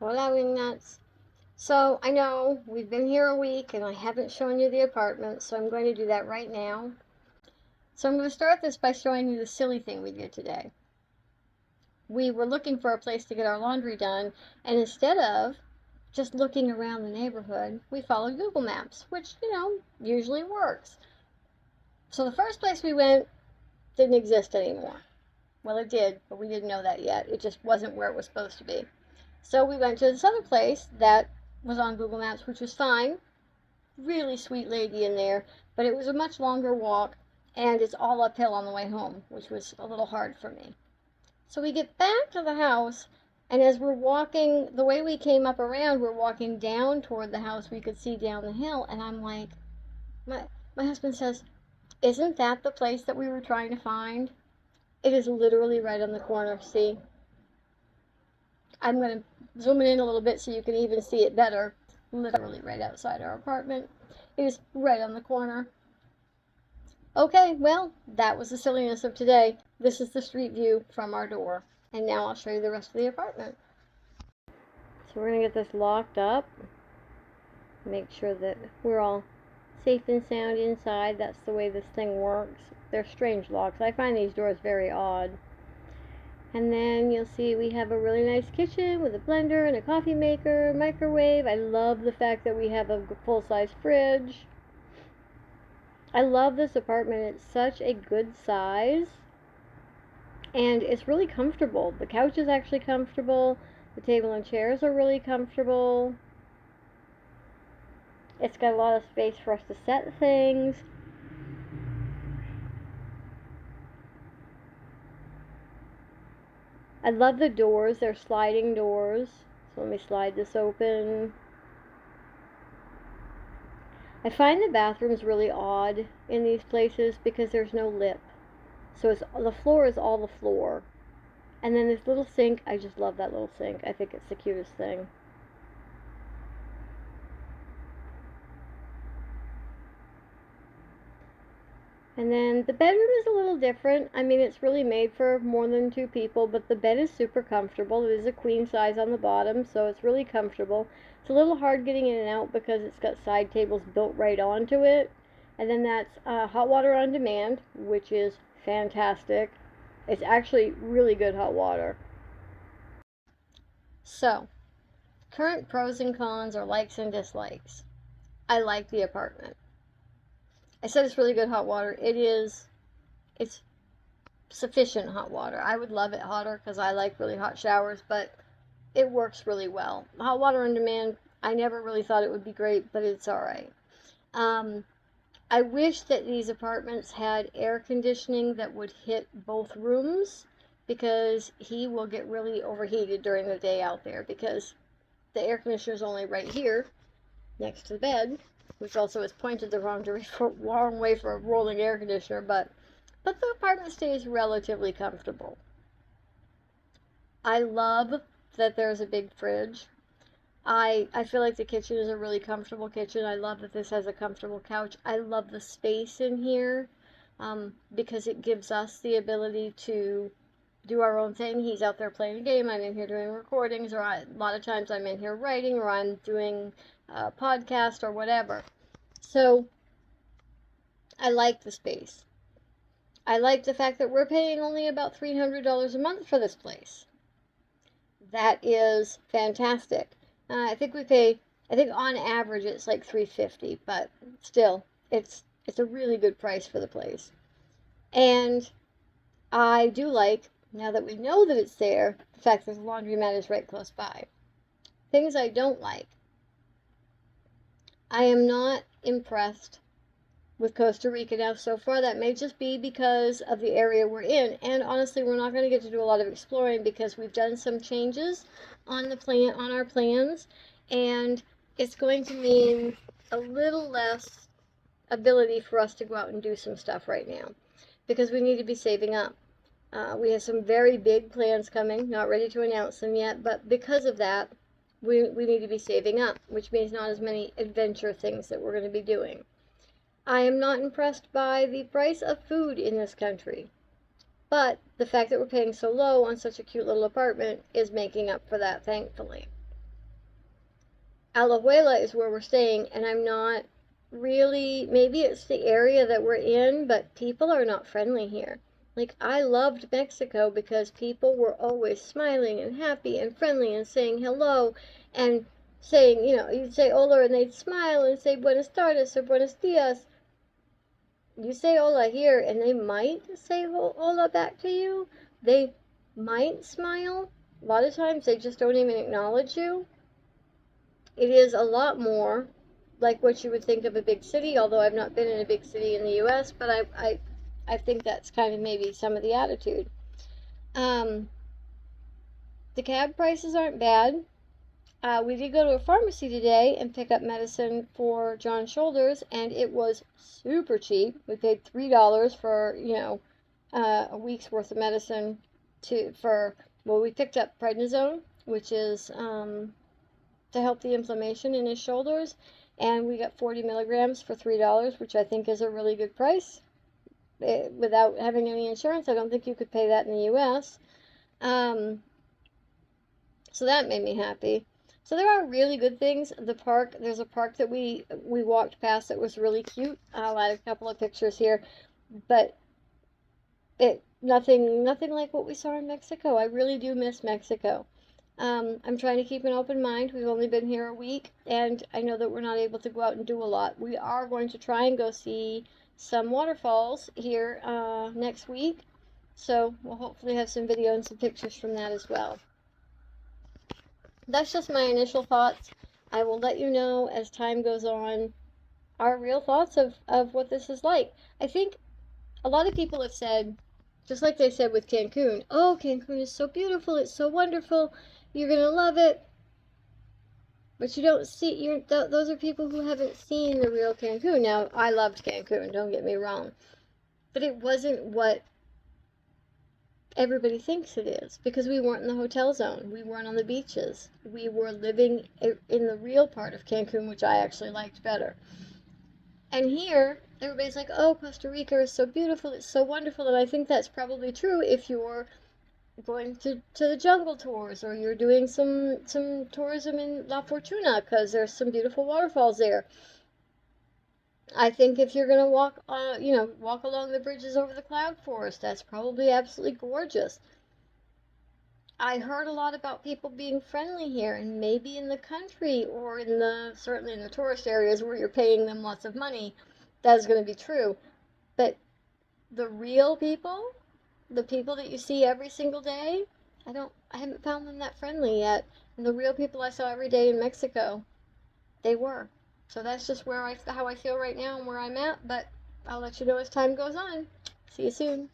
Hola, Wingnuts. So, I know we've been here a week and I haven't shown you the apartment, so I'm going to do that right now. So, I'm going to start this by showing you the silly thing we did today. We were looking for a place to get our laundry done, and instead of just looking around the neighborhood, we followed Google Maps, which, usually works. So, the first place we went didn't exist anymore. Well, it did, but we didn't know that yet. It just wasn't where it was supposed to be. So we went to this other place that was on Google Maps, which was fine. Really sweet lady in there, but it was a much longer walk, and it's all uphill on the way home, which was a little hard for me. So we get back to the house, and as we're walking, the way we came up around, we're walking down toward the house, we could see down the hill, and I'm like, my husband says, "Isn't that the place that we were trying to find?" It is literally right on the corner, see? I'm going to zoom it in a little bit so you can even see it better. Literally right outside our apartment. It is right on the corner. Okay, well, that was the silliness of today. This is the street view from our door. And now I'll show you the rest of the apartment. So we're going to get this locked up. Make sure that we're all safe and sound inside. That's the way this thing works. They're strange locks. I find these doors very odd. And then you'll see we have a really nice kitchen with a blender and a coffee maker, microwave. I love the fact that we have a full-size fridge. I love this apartment. It's such a good size. And it's really comfortable. The couch is actually comfortable. The table and chairs are really comfortable. It's got a lot of space for us to set things. I love the doors. They're sliding doors. So let me slide this open. I find the bathrooms really odd in these places because there's no lip. So the floor is all the floor. And then this little sink, I just love that little sink. I think it's the cutest thing. And then the bedroom is a little different. I mean, it's really made for more than 2 people, but the bed is super comfortable. It is a queen size on the bottom, so it's really comfortable. It's a little hard getting in and out because it's got side tables built right onto it. And then that's hot water on demand, which is fantastic. It's actually really good hot water. So, current pros and cons or likes and dislikes. I like the apartment. I said it's really good hot water. It's sufficient hot water. I would love it hotter because I like really hot showers, but it works really well. Hot water on demand, I never really thought it would be great, but it's alright. I wish that these apartments had air conditioning that would hit both rooms because he will get really overheated during the day out there because the air conditioner is only right here next to the bed, which also is pointed the wrong way for a rolling air conditioner, but the apartment stays relatively comfortable. I love that there's a big fridge. I feel like the kitchen is a really comfortable kitchen. I love that this has a comfortable couch. I love the space in here because it gives us the ability to do our own thing. He's out there playing a game. I'm in here doing recordings, or a lot of times I'm in here writing, or I'm doing a podcast or whatever. So I like the space. I like the fact that we're paying only about $300 a month for this place. That is fantastic. I think on average it's like $350, but still, it's a really good price for the place. And I do like, now that we know that it's there, the fact that the laundromat is right close by. Things I don't like. I am not impressed with Costa Rica now so far. That may just be because of the area we're in, and honestly we're not going to get to do a lot of exploring because we've done some changes on our plans, and it's going to mean a little less ability for us to go out and do some stuff right now because we need to be saving up. We have some very big plans coming, not ready to announce them yet, but because of that we need to be saving up, which means not as many adventure things that we're going to be doing. I am not impressed by the price of food in this country, but the fact that we're paying so low on such a cute little apartment is making up for that, thankfully. Alajuela is where we're staying, and I'm not really, maybe it's the area that we're in, but people are not friendly here. Like, I loved Mexico because people were always smiling and happy and friendly and saying hello and saying, you'd say hola and they'd smile and say buenas tardes or buenos dias. You say hola here and they might say hola back to you. They might smile. A lot of times they just don't even acknowledge you. It is a lot more like what you would think of a big city, although I've not been in a big city in the US, but I think that's kind of maybe some of the attitude. Um, the cab prices aren't bad. We did go to a pharmacy today and pick up medicine for John's shoulders, and it was super cheap. We paid $3 for, a week's worth of medicine we picked up prednisone, which is to help the inflammation in his shoulders, and we got 40 milligrams for $3, which I think is a really good price. Without having any insurance, I don't think you could pay that in the US. So that made me happy. So there are really good things. There's a park that we walked past that was really cute. I'll add a couple of pictures here, but nothing like what we saw in Mexico. I really do miss Mexico. I'm trying to keep an open mind. We've only been here a week, and I know that we're not able to go out and do a lot. We are going to try and go see some waterfalls here next week, so we'll hopefully have some video and some pictures from that as well. That's just my initial thoughts. I will let you know as time goes on our real thoughts of what this is like. I think a lot of people have said, just like they said with Cancun, oh, Cancun is so beautiful, it's so wonderful, you're going to love it. But you don't see, those are people who haven't seen the real Cancun. Now, I loved Cancun, don't get me wrong. But it wasn't what everybody thinks it is, because we weren't in the hotel zone. We weren't on the beaches. We were living in the real part of Cancun, which I actually liked better. And here, everybody's like, oh, Costa Rica is so beautiful, it's so wonderful. And I think that's probably true if you're going to the jungle tours, or you're doing some tourism in La Fortuna, because there's some beautiful waterfalls there. I think if you're gonna walk along the bridges over the cloud forest, that's probably absolutely gorgeous. I heard a lot about people being friendly here, and maybe in the country or certainly in the tourist areas where you're paying them lots of money, that's going to be true. But the real people, the people that you see every single day, I haven't found them that friendly yet. And the real people I saw every day in Mexico, they were. So that's just how I feel right now and where I'm at, but I'll let you know as time goes on. See you soon.